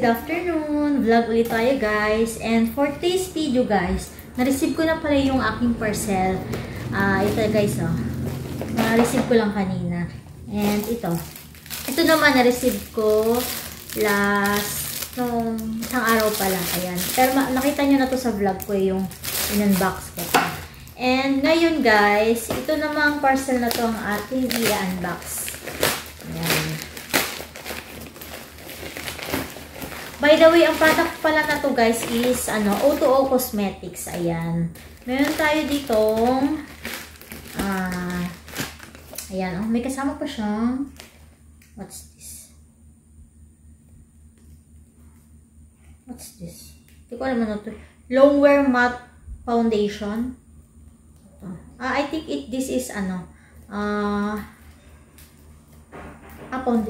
good afternoon! Vlog ulit tayo guys. And for today's video guys, na-receive ko na pala yung aking parcel. Ito guys na-receive ko lang kanina. And ito naman na-receive ko last nung isang araw pa lang. Ayan. Pero nakita nyo na to sa vlog ko yung in-unbox ko. And ngayon guys, ito namang parcel na to ang ating i-unbox. Ayan. By the way, ang product pala na to guys is O2O Cosmetics. Ayan. Meron tayo ditong ayan. May kasama pa siyang what's this? Hindi ko alam ano to. Longwear Matte Foundation. I think this is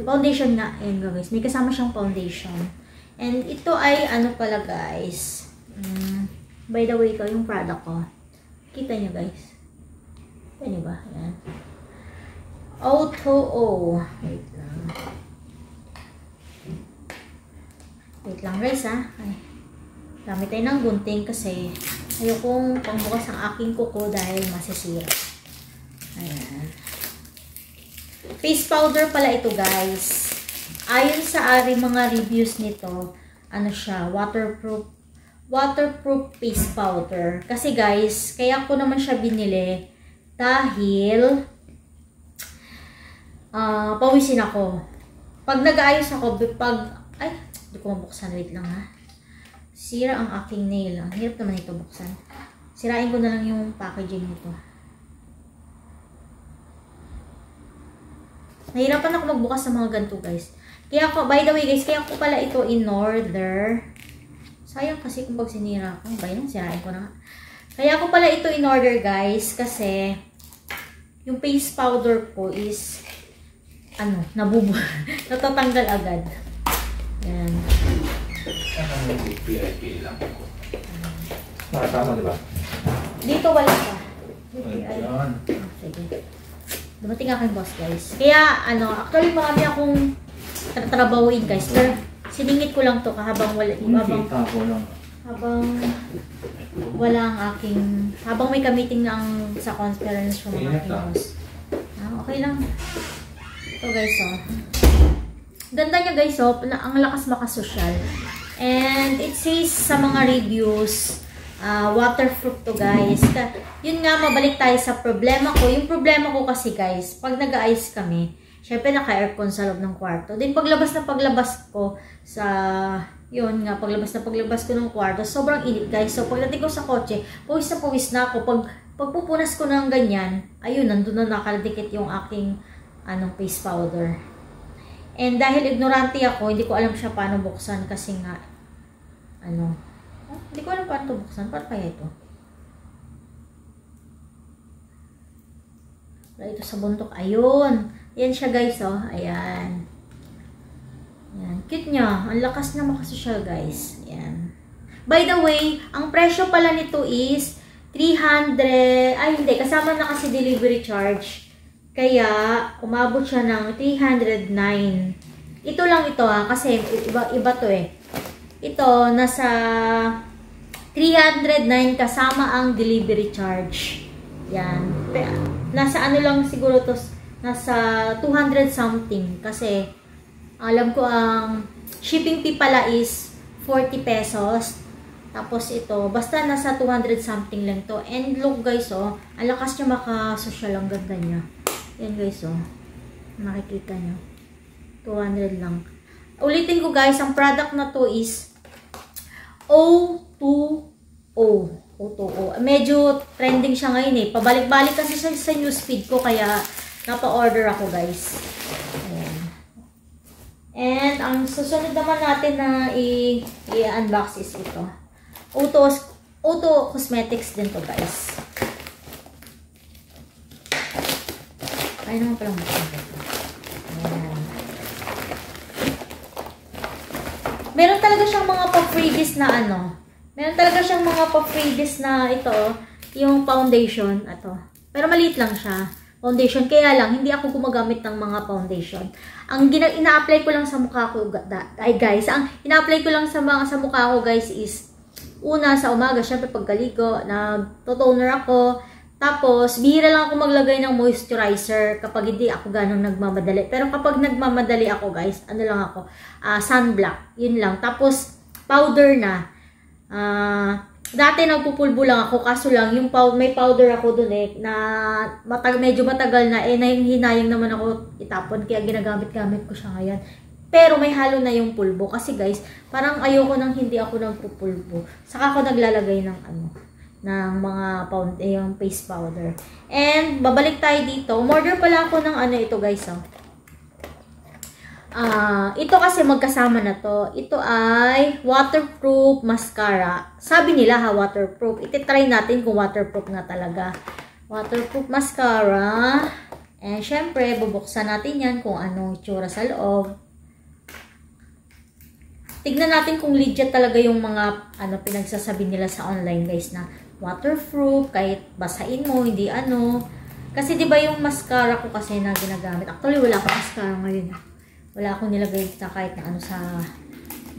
foundation nga. Ayan guys. May kasama siyang foundation. And ito ay pala guys. By the way, ito yung product ko. Kita nyo guys. Kita nyo ba? Ayan. O2O. Wait lang. Wait lang guys Ay. Gamit tayo ng gunting kasi ayokong pangbukas ang aking kuko dahil masisira. Ayan. Face powder pala ito guys. Ayon sa mga reviews nito, siya, waterproof face powder. Kasi guys, kaya ko naman siya binili dahil pawisin ako. Pag nag-aayos ako, hindi ko mabuksan, wait lang ha. Sira ang aking nail. Ang hirap naman ito buksan. Sirain ko na lang yung packaging nito. Nahirapan ako magbukas sa mga ganito guys. Kaya ako, by the way guys, kaya ko pala ito in order. Sayang kasi kung pag sinira ko. Bayan, sirain ko na nga. Kaya ko pala ito in order guys, kasi yung face powder ko is, natatanggal agad. Yan. Tama diba? Dito wala pa. Sige. Dumating aking boss guys. Kaya, actually marami akong tatrabawin guys. Pero siningit ko lang to habang habang may ka-meeting na sa conference from mga aking boss. Okay lang. Ito guys Ganda niya guys ang lakas makasosyal. And it says sa mga reviews, waterproof to guys. Yun nga, mabalik tayo sa problema ko. Yung problema ko kasi guys, pag nag-aayos kami, syempre naka-aircon sa loob ng kwarto. Then paglabas ko ng kwarto, sobrang init guys. So pagdating ko sa kotse, pawis na ako. Pagpupunas ko ng ganyan, ayun, nandun na nakadikit yung aking face powder. And dahil ignorante ako, hindi ko alam siya paano buksan kasi nga hindi ko alam paano buksan. Paano kaya ito? Wala ito sa bundok. Ayun. Yan siya guys Ayan. Ayan. Cute niya. Ang lakas na makasosyal guys. Ayan. By the way, ang presyo pala nito is 300. Ay hindi. Kasama na kasi delivery charge. Kaya umabot siya ng 309. Ito lang ito kasi iba to Ito nasa 309 kasama ang delivery charge. Yan. Nasa lang siguro to, nasa 200 something kasi alam ko ang shipping fee pala is 40 pesos. Tapos ito, basta nasa 200 something lang to. And look guys ang lakas niya makasosyal, ang ganda niya. Yan guys makikita nyo. 200 lang. Ulitin ko guys, ang product na to is O2O. Medyo trending siya ngayon Pabalik-balik kasi sa newsfeed ko kaya napa-order ako guys. Ayan. And ang susunod naman natin na i-unbox is ito. O2O Cosmetics din to guys. Ay naman palang Ayan. Meron talaga siyang mga pa-freebies na Meron talaga siyang mga pa-freebies na ito, yung foundation, ito. Pero maliit lang siya. foundation. Kaya lang, hindi ako gumagamit ng mga foundation. Ang ina-apply ko lang sa mukha ko, guys, ang ina-apply ko lang sa mukha ko, guys, is una, sa umaga, syempre pagkaligo, nag-toner ako. Tapos, bihira lang ako maglagay ng moisturizer kapag hindi ako ganun nagmamadali. Pero kapag nagmamadali ako, guys, ano lang ako, sunblock, yun lang. Tapos, powder na. Dati nagpupulbo lang ako, kaso lang, yung may powder ako dun na medyo matagal na, hinayang naman ako itapon, kaya ginagamit-gamit ko siya ngayon. Pero may halo na yung pulbo, kasi guys, parang ayoko nang hindi ako nagpupulbo. Saka ako naglalagay ng ng mga yung face powder. And, babalik tayo dito. Umorder pala ako ng ito guys, ito kasi magkasama na to. Ito ay waterproof mascara. Sabi nila waterproof. Iti-try natin kung waterproof nga talaga. Waterproof mascara. And syempre, bubuksan natin yan kung anong itsura sa loob. Tignan natin kung legit talaga yung mga pinagsasabi nila sa online, guys, na waterproof, kahit basain mo, hindi Kasi 'di ba yung mascara ko kasi na ginagamit. Actually, wala akong mascara ngayon. Wala akong nilagay na kahit na sa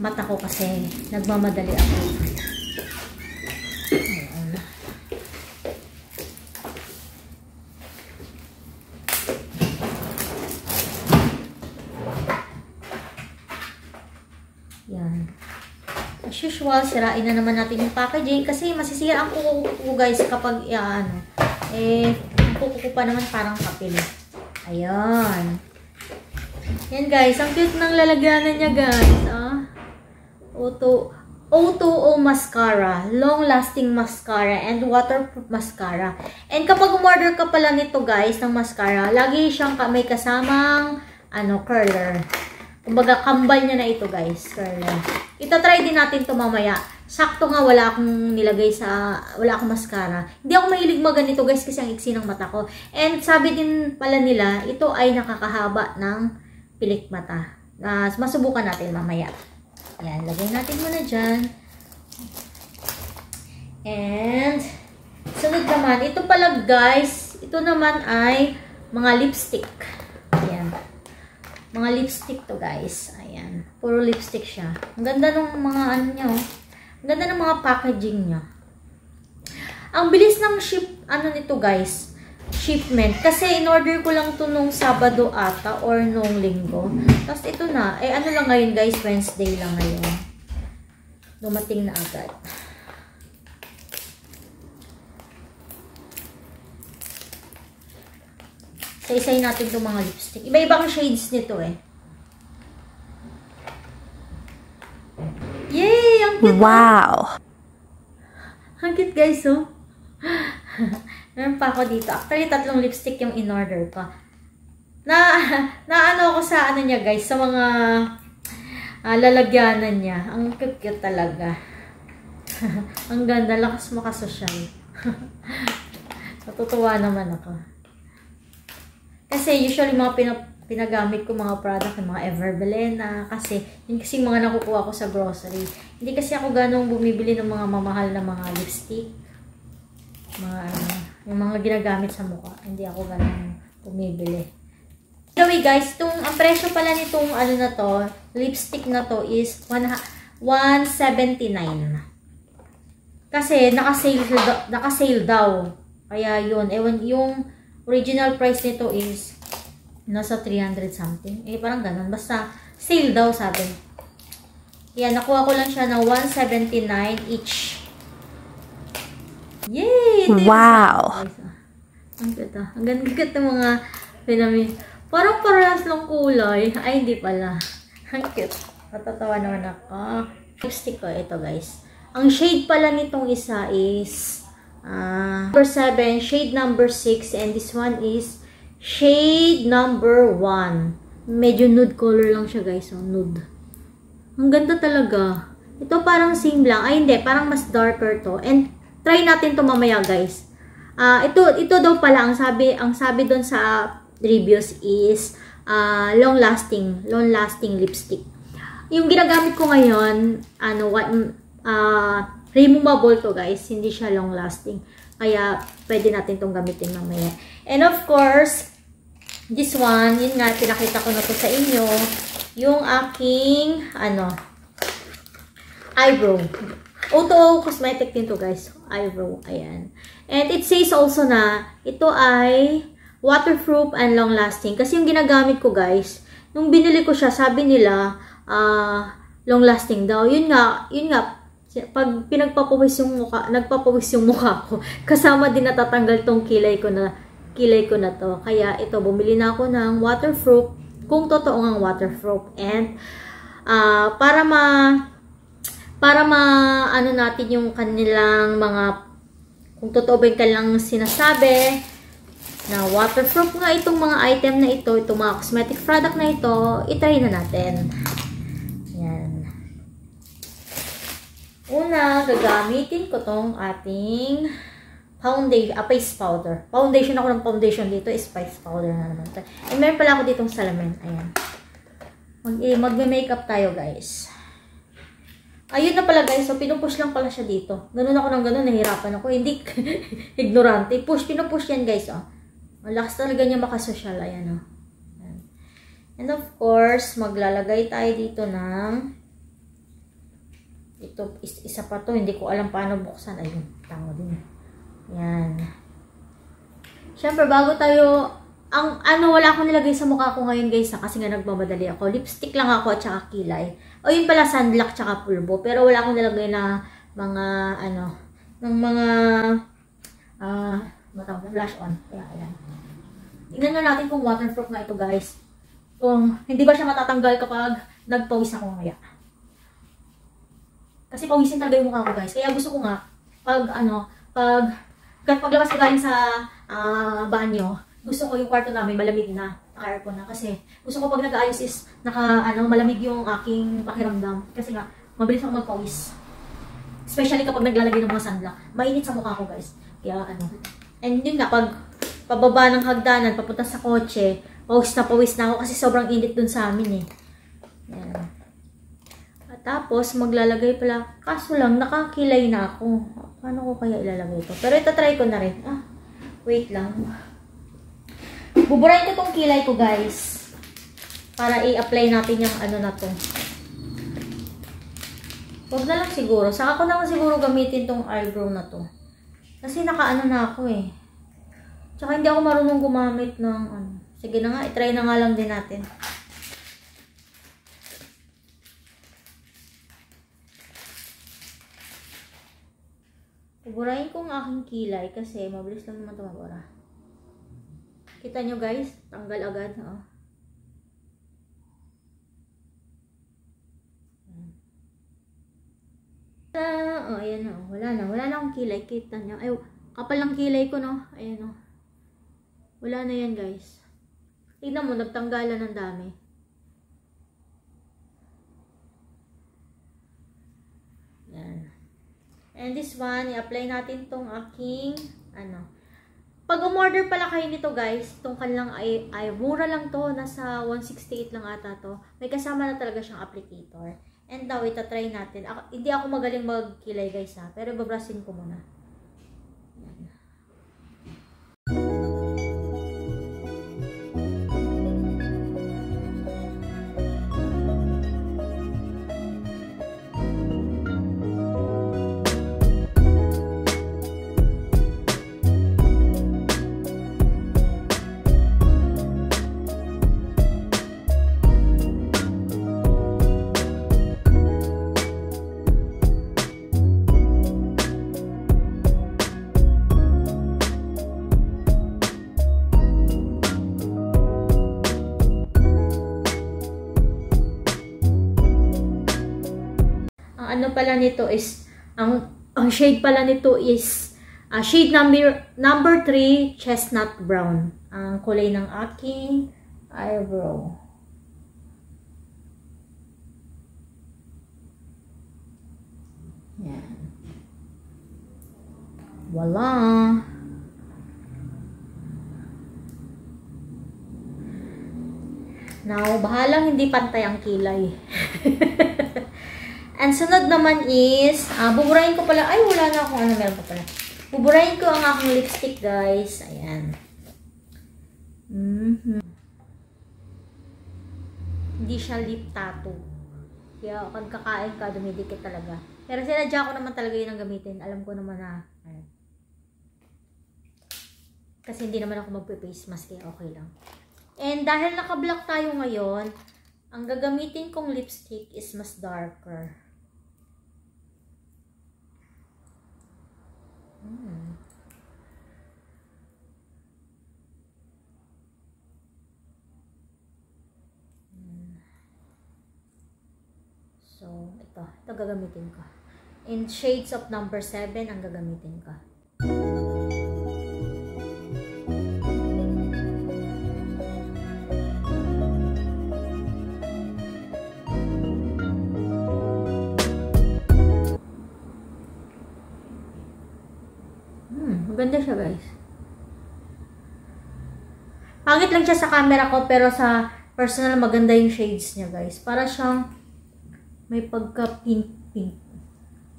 mata ko kasi nagmamadali ako. Yan. As usual, sirain na naman natin yung packaging kasi masisira ang kuko ko, guys, kapag ang kuko ko pa naman parang papel. Ayan. Yan guys, ang cute ng lalagyanan niya, guys. O2O mascara, long lasting mascara and waterproof mascara. And kapag umorder ka pala nito, guys, ng mascara, lagi siyang may kasamang curler. Kumbaga kambal niya na ito, guys, curler. Ita-try din natin to mamaya. Sakto nga wala akong mascara. Hindi ako mahilig maganito, guys, kasi ang iksi ng mata ko. And sabi din pala nila, ito ay nakakahaba ng pilik mata. Masubukan natin mamaya. Yan, lagay natin muna dyan. And, sunod naman, ito pala, guys, ito naman ay mga lipstick. Ayan. Mga lipstick to, guys. Ayan. Puro lipstick siya. Ang ganda ng mga niya, oh. Ang ganda ng mga packaging niya. Ang bilis ng nito, guys. Shipment. Kasi in-order ko lang to nung Sabado ata or nung Linggo. Tapos ito na. Lang ngayon, guys? Wednesday lang ngayon. Dumating na agad. Isa-isay natin itong mga lipstick. Iba-ibang shades nito Yay! Ang cute! Wow! Ang cute, guys, oh. Meron pa ako dito. Actually, 3 lipstick yung in-order ko. Ako sa niya, guys, sa mga lalagyanan niya. Ang cute talaga. Ang ganda, lakas makasosyal. Natutuwa naman ako. Kasi usually mga pinagamit ko mga product, yung mga Everbelena, kasi yun kasi mga nakukuha ko sa grocery. Hindi kasi ako ganong bumibili ng mga mamahal na mga lipstick. Yung mga ginagamit sa mukha. Hindi ako ganun bumibili. Anyway, guys, ang presyo pala nitong na to, lipstick na to is $179. Kasi naka-sale daw. Kaya yun, yung original price nito is nasa 300 something. Parang ganun. Basta sale daw, sabi. Yan, nakuha ko lang siya ng $179 each. Yay! Wow! Ang ganda. Ang ganda ng mga pinamili. Parang parehas lang kulay. Ay, hindi pala. Ang cute. Matatawa naman ako. Lipstick ko. Ito, guys. Ang shade pala nitong isa is number 7, shade number 6, and this one is shade number 1. Medyo nude color lang siya, guys. Nude. Ang ganda talaga. Ito parang same lang. Ay, hindi. Parang mas darker to. And try natin to mamaya, guys. Ito daw pala ang sabi doon sa reviews is long lasting lipstick. Yung ginagamit ko ngayon, removable to guys. Hindi siya long lasting. Kaya, pwede natin itong gamitin mamaya. And of course, this one, yun nga, pinakita ko na to sa inyo. Yung aking, eyebrow. Auto cosmetic din to guys. Eyebrow. Ayan. And it says also na, ito ay waterproof and long lasting. Kasi yung ginagamit ko guys, nung binili ko siya, sabi nila, long lasting daw. Yun nga, pag pinagpapawis yung mukha, nagpapawis yung mukha ko, kasama din natatanggal tong kilay ko na to. Kaya ito, bumili na ako ng waterproof, kung totoo ngang waterproof. And, para ano natin yung kanilang kung totoo ba yung kanilang sinasabi, na waterproof nga itong mga item na ito, itong mga cosmetic product na ito, itry na natin. Yan. Una, gagamitin ko tong ating foundation, face powder. Foundation ako ng foundation dito, is face powder na naman. And meron pala ako ditong salamin. Ayan. Magme-makeup tayo guys. Ayun na pala guys, so pinupush lang pala siya dito. Ganun ako ng ganun, nahirapan ako. Hindi, ignorante. Pinupush yan guys, oh. Malakas talaga niya makasosyal, ayan, oh. Ayan. And of course, maglalagay tayo dito ng, ito, isa pa to, hindi ko alam paano buksan. Ayun, tama din. Ayan. Siyempre, bago tayo, wala akong nilagay sa mukha ko ngayon guys, kasi nga nagmamadali ako. Lipstick lang ako at saka kilay. O yun pala, sunblock tsaka pulbo. Pero wala akong nilagay na mga, blush on. Kaya, ayan. Tingnan na natin kung waterproof nga ito guys. Kung hindi ba siya matatanggal kapag nagpawis ako mamaya. Kasi pawisin talaga yung mukha ko guys. Kaya gusto ko nga, paglabas ko galing sa banyo, gusto ko yung kwarto namin malamig na, naka-aircon na. Kasi gusto ko pag nag-aayos is malamig yung aking pakiramdam. Kasi nga, mabilis ako magpawis. Especially kapag naglalagay ng mga sunblock. Mainit sa mukha ko guys. Kaya and yun nga, pag pababa ng hagdanan, papunta sa kotse, pawis na ako kasi sobrang init dun sa amin eh. Yan. At tapos, maglalagay pala. Kaso lang, nakakilay na ako. Paano ko kaya ilalagay ito? Pero itatry ko na rin. Wait lang. Buburahin ko tong kilay ko guys. Para i-apply natin yung na to. Huwag na lang siguro. Saka ko na lang siguro gamitin tong eyebrow na to. Kasi naka na ako eh. Tsaka hindi ako marunong gumamit ng Sige na nga, itry na nga lang din natin. Buburahin ko ang aking kilay kasi mabilis lang naman ito mabura. Kita nyo guys, tanggal agad. Ayan na. Wala na akong kilay. Kita nyo. Ay, kapal ng kilay ko, no? Ayan, no? Wala na yan, guys. Tignan mo, nagtanggalan ng dami. Yan. And this one, i-apply natin tong aking, Pag umorder pala kayo nito, guys, itong kanilang ay mura lang to. Nasa 168 lang ata to. May kasama na talaga siyang applicator. And now, itatry natin. Hindi ako magaling magkilay, guys, ha. Pero babrasin ko muna. Yan. Pala nito is ang shade pala nito is shade number 3 chestnut brown, ang kulay ng aking eyebrow. Yan. Voila. Now, bahalang hindi pantay ang kilay. And sunod naman is, buburahin ko pala. Ay, wala na akong ano, meron pa pala. Buburahin ko ang aking lipstick, guys. Ayan. Hindi siya lip tattoo. Kaya pag kakain ka, dumidikit talaga. Pero sinadya ko naman talaga yun ang gamitin. Alam ko naman na, kasi hindi naman ako magpe-face mask, kaya okay lang. And dahil naka-black tayo ngayon, ang gagamitin kong lipstick is mas darker. So, ito gagamitin ko. In shades of number 7 ang gagamitin ko. Maganda siya, guys. Pangit lang siya sa camera ko, pero sa personal maganda yung shades niya, guys. Para siyang may pagka-pink.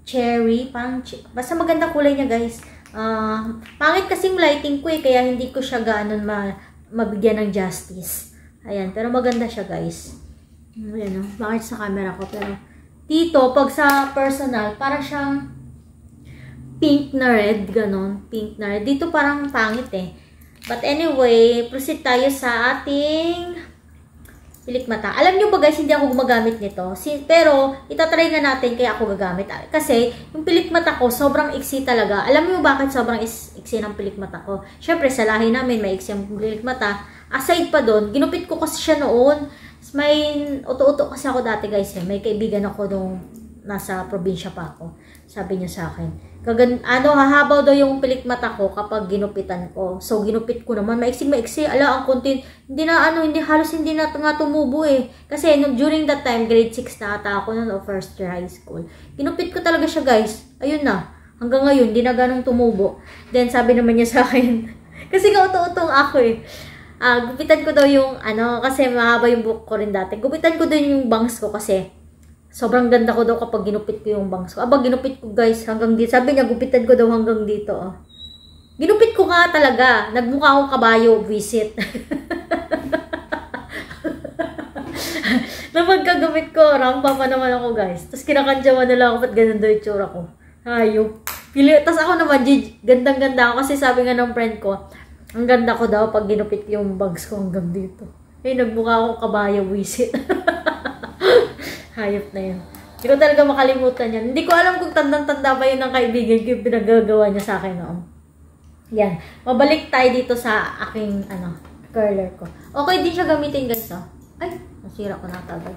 Cherry. Basta maganda kulay niya, guys. Pangit kasing lighting ko kaya hindi ko siya gano'n mabigyan ng justice. Ayan, pero maganda siya, guys. Ayan, bakit sa camera ko, pero dito, pag sa personal, para siyang pink na red, ganon. Pink na red. Dito parang pangit But anyway, proceed tayo sa ating pilikmata. Alam nyo ba guys, hindi ako gumagamit nito. Pero, itatry nga natin kaya ako gagamit. Kasi, yung pilikmata ko, sobrang iksi talaga. Alam nyo bakit sobrang iksi ng pilikmata ko? Siyempre, sa lahi namin, may iksi ang pilikmata. Aside pa doon, ginupit ko kasi siya noon. May uto-uto kasi ako dati guys. May kaibigan ako nung nasa probinsya pa ako. Sabi niya sa akin, hahabaw daw yung pilikmata ko kapag ginupitan ko. So, ginupit ko naman. Maiksi. Ala, ang konti. Halos hindi na nga tumubo Kasi, during that time, grade 6 na ata ako nun, o first year high school. Ginupit ko talaga siya, guys. Ayun na. Hanggang ngayon, hindi na ganong tumubo. Then, sabi naman niya sa akin, kasi kauto-utong ako gupitan ko daw yung, kasi mahaba yung buhok ko rin dati. Gupitan ko daw yung bangs ko kasi, sobrang ganda ko daw kapag ginupit ko yung bangs ko. Ginupit ko guys hanggang dito. Sabi niya, gupitan ko daw hanggang dito. Ginupit ko nga talaga. Nagmukha akong kabayo, visit. Na pagkagupit ko, rampa pa naman ako guys. Tapos kinakantyawan na lang ako, ba't ganun daw yung tsura ko. Hayop. Tapos ako naman, gandang-ganda ako kasi sabi nga ng friend ko, ang ganda ko daw pag ginupit yung bangs ko hanggang dito. Nagmukha akong kabayo, visit. Hayop na yun. Hindi ko talaga makalimutan yan. Hindi ko alam kung tandang-tanda ba yun ng kaibigan ko yung pinagagawa niya sa akin noon. Yan. Mabalik tayo dito sa aking, curler ko. Okay din siya gamitin guys, Ay, nasira ko na agad.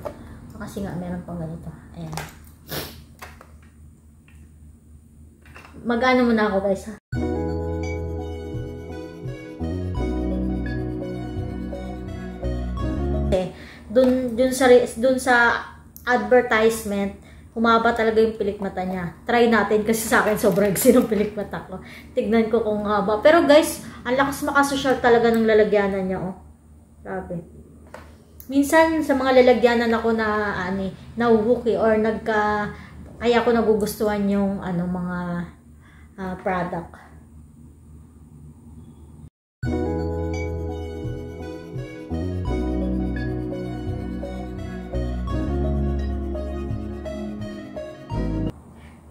Kasi nga, meron pang ganito. Ayan. Mag-ano muna ako guys, Dun sa advertisement, humaba talaga yung pilikmata niya. Try natin kasi sa akin sobrang iksi ng pilikmata ko. Tignan ko kung haba. Pero guys, ang lakas makasosyal talaga ng lalagyanan niya, Grabe. Minsan sa mga lalagyanan ako na nahuhuki or kaya ko nagugustuhan yung mga product.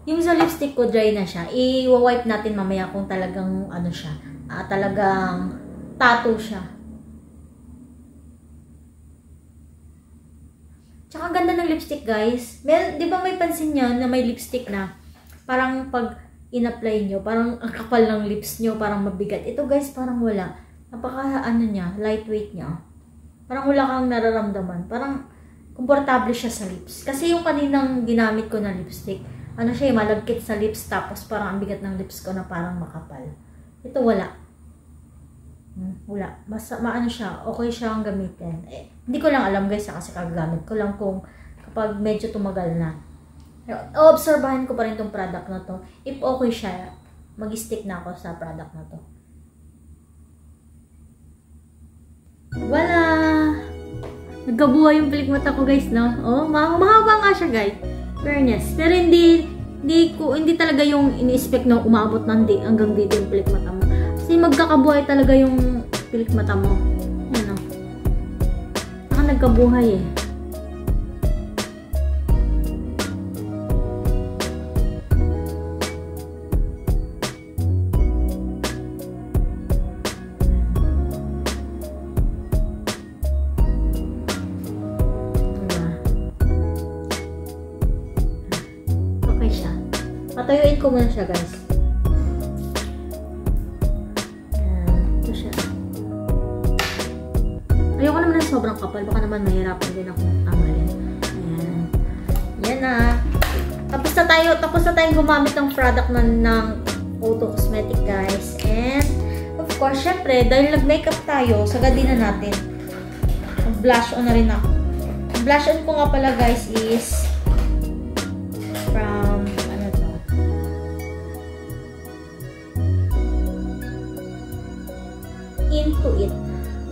Yung sa lipstick ko, dry na siya. I-wipe natin mamaya kung talagang siya. Talagang tattoo siya. Tsaka ang ganda ng lipstick, guys. Di ba may pansin nyo na may lipstick na parang pag in-apply nyo, parang ang kapal ng lips nyo, parang mabigat. Ito, guys, parang wala. Napaka, niya, lightweight niya. Parang wala kang nararamdaman. Parang komportable siya sa lips. Kasi yung kaninang ginamit ko na lipstick, siya, malagkit sa lips, tapos parang ang bigat ng lips ko na parang makapal. Ito, wala. Wala. Basta, siya, okay siya ang gamitin. Hindi ko lang alam, guys, kasi kagagamit ko lang kung kapag medyo tumagal na. Obserbahan ko pa rin tong product na to. If okay siya, mag-stick na ako sa product na to. Wala! Nagkabuhay yung pilikmata ko, guys, no? Mahaba nga siya, guys. Fairness. Pero hindi talaga yung ini-expect na umabot hanggang dito yung pilik mata mo. Kasi magkakabuhay talaga yung pilik mata mo. Yan o. Nagkabuhay eh. Okay siya. Patayuin ko muna siya, guys. Ayoko naman ng sobrang kapal. Baka naman mahirapan din ako tanggalin. Ayan. Yan na. Tapos na tayong gumamit ng product ng Auto Cosmetic, guys. And, of course, syempre, dahil nag-makeup tayo, sagad din na natin. Blush on na rin ako. Ang blush on ko nga pala, guys, is from, ano to? Into It.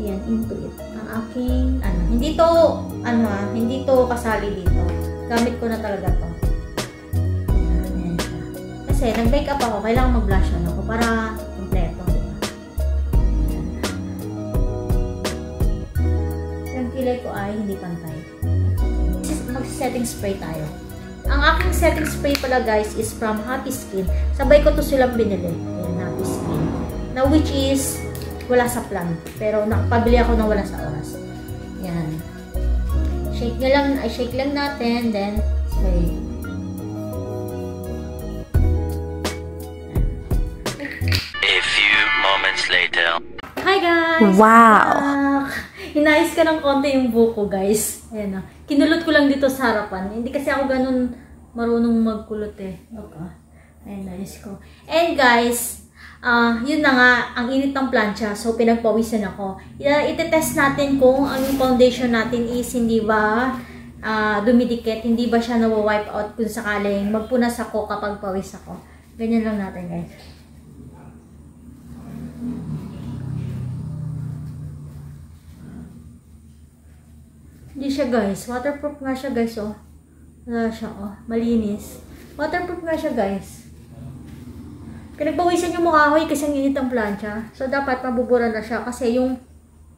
Ayan, Into It. Aking, hindi to kasali dito. Gamit ko na talaga to. Ayan siya. Kasi, nag-makeup ako, kailangan mag-blush on ako para kompleto. Diba? Yung kilay ko ay hindi pantay. Mag-setting spray tayo. Ang aking setting spray pala, guys, is from Happy Skin. Sabay ko to silang binili. Ayan, Happy Skin. Na which is wala sa plan. Pero nakapabili ako ng wala sa oras. Yan. Shake lang natin. Then, spray. A few moments later. Hi guys! Wow! Hinayos ka ng konti yung buko, guys. Ayan na. Kinulot ko lang dito sa harapan. Hindi kasi ako ganun marunong magkulot eh. Okay. Ayan, nayos ko. And guys, yun na nga, ang init ng plancha. So, pinagpawisan ako. Ite-test natin kung ang foundation natin is hindi ba dumidikit, hindi ba siya nawa-wipe out kung sakaling magpunas ako kapag pawis ako. Ganyan lang natin, guys. Hindi siya, guys. Waterproof nga siya, guys, oh. Wala siya, oh. Malinis. Waterproof nga siya, guys. Pinagpawisan yung mukha ko kasi ang init ang plancha. So, dapat mabubura na siya kasi yung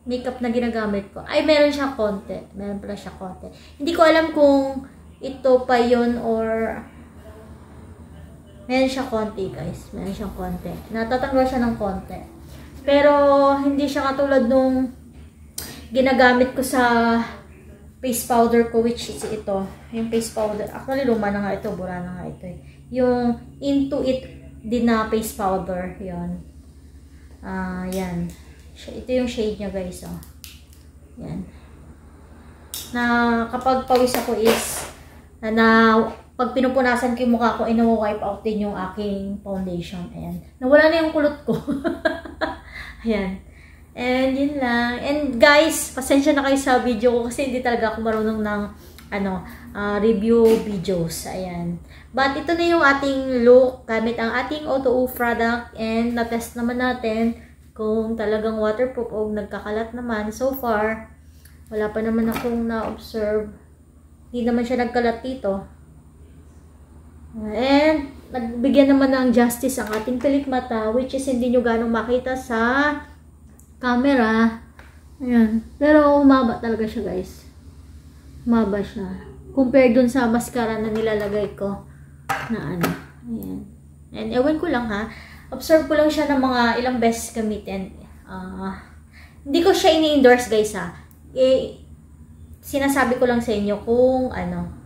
makeup na ginagamit ko ay meron siya konti. Meron pala siya konti. Hindi ko alam kung ito pa yun or meron siya konti, guys. Meron siyang konti. Natatanggal siya ng konti. Pero, hindi siya katulad nung ginagamit ko sa face powder ko, which is ito. Yung face powder. Actually, luma na nga ito. Bura na nga ito eh. Yung Into It din na face powder. Yan. Yan. Ito yung shade niya, guys. Oh. Yan. Na kapag pawis ako is pag pinupunasan ko yung mukha ko, ina-wipe out din yung aking foundation. Ayan. Nawala na yung kulot ko. Ayan. And yun lang. And guys, pasensya na kayo sa video ko kasi hindi talaga ako marunong ng review videos. Ayan. But ito na yung ating look gamit ang ating Auto product and na-test naman natin kung talagang waterproof o nagkakalat naman. So far, wala pa naman akong na-observe. Hindi naman siya nagkalat dito. And nagbigyan naman ng justice ang ating pilik mata, which is hindi nyo ganong makita sa camera. Ayan. Pero humaba talaga siya, guys. Humaba siya. Compare dun sa mascara na nilalagay ko na Ayan. And ewan ko lang ha. Observe ko lang siya ng mga ilang beses gamitin. Hindi ko siya ini-endorse, guys ha. Sinasabi ko lang sa inyo kung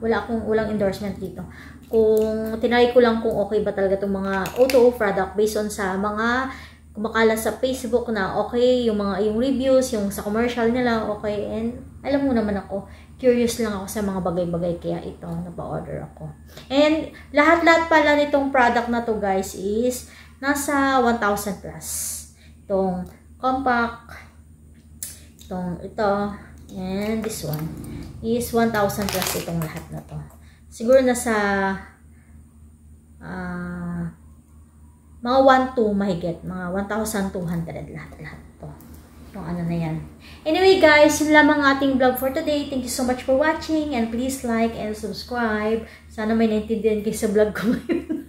walang endorsement dito. Kung tinry ko lang kung okay ba talaga itong mga Auto product based on sa mga kumakala sa Facebook na okay, yung reviews, yung sa commercial nila, okay. And alam mo naman ako, curious lang ako sa mga bagay-bagay kaya ito, napa-order ako. And lahat-lahat pala nitong product na to, guys, is nasa 1,000 plus. Itong compact, ito, and this one is 1,000 plus itong lahat na to. Siguro nasa mga 1,200 mahigit, mga 1,200 lahat-lahat to. Kung ano na yan. Anyway guys, yun lamang ating vlog for today. Thank you so much for watching and please like and subscribe. Sana may naintindihan kayo sa vlog ko ngayon.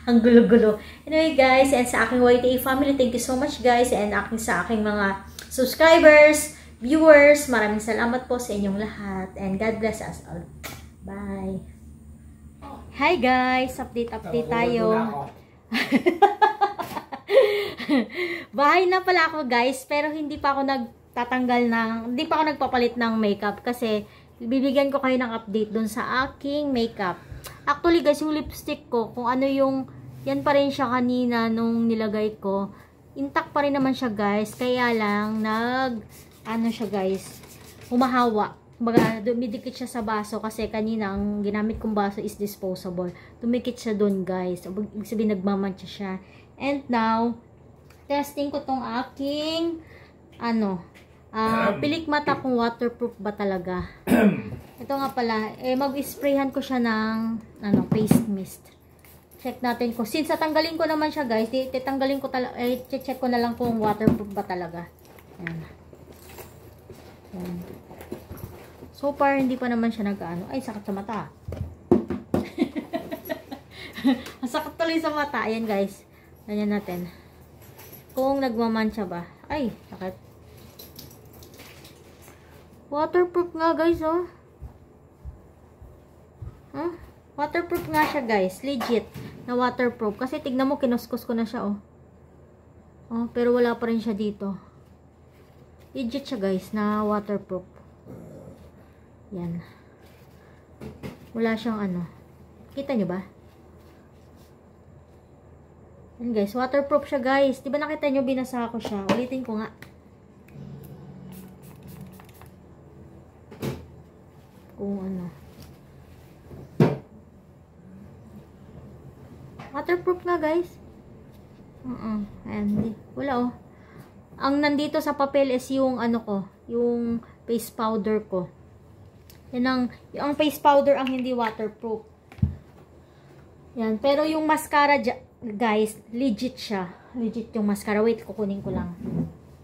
Ang gulo-gulo. Anyway guys, and sa aking YTA family, thank you so much guys. And sa aking mga subscribers, viewers, maraming salamat po sa inyong lahat. And God bless us all. Bye. Hi guys, update tayo. Bahay na pala ako guys, pero hindi pa ako hindi pa ako nagpapalit ng makeup kasi bibigyan ko kayo ng update dun sa aking makeup. Actually guys, yung lipstick ko, kung ano yung, yan pa rin siya kanina nung nilagay ko. Intact pa rin naman siya guys, kaya lang ano siya guys, humahawa. Baga, dumidikit siya sa baso kasi kanina ang ginamit kong baso is disposable. Dumikit siya dun guys. Ibig sabihin nagmamantsa siya. And now, testing ko tong aking pilik mata kung waterproof ba talaga. Ito nga pala, mag-sprayhan ko siya ng face mist. Check natin ko. Since tatanggalin ko naman siya guys, titanggalin ko check ko na lang kung waterproof ba talaga. Ayan. Ayan. So far, hindi pa naman siya ay, sakit sa mata. Sakit tuloy sa mata. Ayan guys. Ganyan natin. Kung nagmamantsa ba. Ay, sakit. Waterproof nga guys, oh. Huh? Waterproof nga siya guys. Legit. Na waterproof. Kasi tignan mo, kinuskos ko na siya, oh. Oh, pero wala pa rin siya dito. Legit siya guys, na waterproof. Yan. Wala siyang Kita nyo ba? Yan guys, waterproof siya guys. Diba nakita nyo, binasa ko siya. Ulitin ko nga. Kung waterproof nga guys. Ayan. Wala oh. Ang nandito sa papel is yung yung face powder ko. Yan yung face powder ang hindi waterproof. Yan. Pero yung mascara, guys, legit siya. Legit yung mascara. Wait, kukunin ko lang.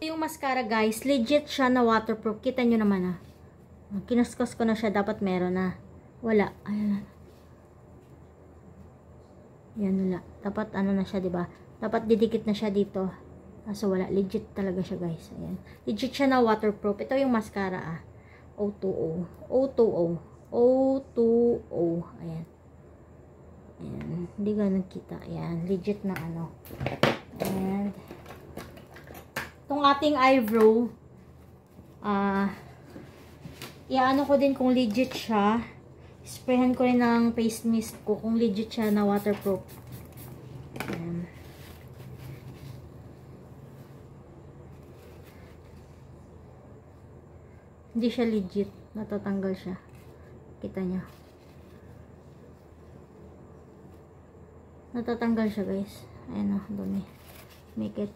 Yung mascara, guys, legit siya na waterproof. Kita nyo naman, Kinaskas ko na siya. Dapat meron na. Wala. Ayan. Yan, wala. Dapat na siya, diba? Dapat didikit na siya dito. So, wala. Legit talaga siya, guys. Ayan. Legit siya na waterproof. Ito yung mascara, O2O. O2O. O2O. Ayan. Ayan. Hindi ganun kita. Ayan. Legit na And itong ating eyebrow, iano ko din kung legit siya. Sprayhan ko rin ng face mist ko kung legit siya na waterproof. Ayan. Hindi siya legit. Natatanggal siya. Kita niya. Natatanggal siya guys. Ayan dumi. Make it.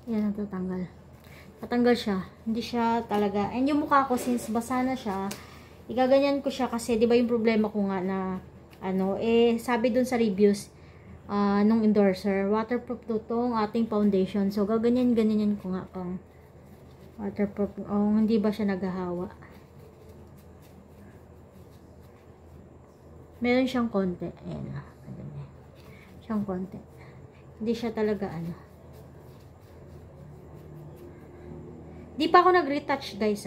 Ayan, natatanggal. Natanggal siya. Hindi siya talaga. And yung mukha ko, since basa na siya, igaganyan ko siya kasi, di ba yung problema ko nga na, sabi dun sa reviews, nung endorser, waterproof tong ating foundation. So, gaganyan ko nga kung waterproof. Hindi ba siya naghahawa? Meron siyang konti. Ayan na. Siyang konti. Hindi siya talaga Di pa ako nag-retouch guys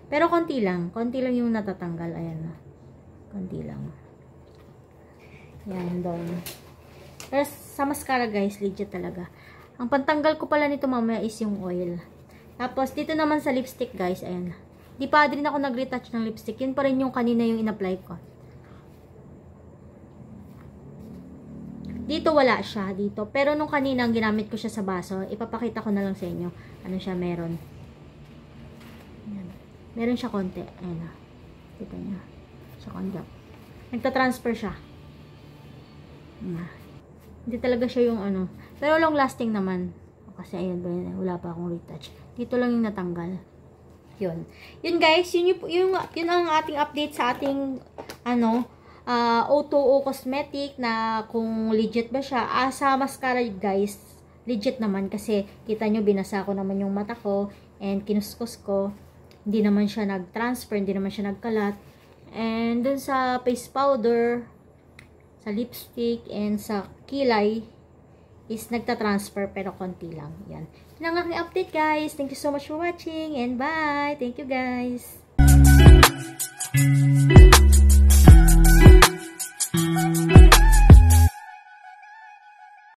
Pero konti lang. Konti lang yung natatanggal. Ayan na. Konti lang. Yan doon. Pero sa mascara guys, legit talaga. Ang pantanggal ko pala nito mamaya is yung oil. Tapos, dito naman sa lipstick, guys, ayan. Di pa din ako nag-retouch ng lipstick. Yun pa rin yung kanina yung in-apply ko. Dito wala siya, dito. Pero nung kanina, ang ginamit ko siya sa baso, ipapakita ko na lang sa inyo. Ano siya meron. Ayan. Meron siya konti. Ayan na. Kita niya. Siya konti. Nagta-transfer siya. Ayan. Hindi talaga siya yung Pero long lasting naman. Kasi ayan, wala pa akong retouch. Dito lang yung natanggal. Yun. Yun guys, yun ang ating update sa ating O2O cosmetic na kung legit ba siya. Sa mascara guys, legit naman kasi kita nyo binasa ko naman yung mata ko and kinuskus ko. Hindi naman siya nag-transfer, hindi naman siya nagkalat. And dun sa face powder, sa lipstick, and sa kilay is nagta-transfer pero konti lang. Yan. Yun ang aking update guys. Thank you so much for watching and bye! Thank you guys!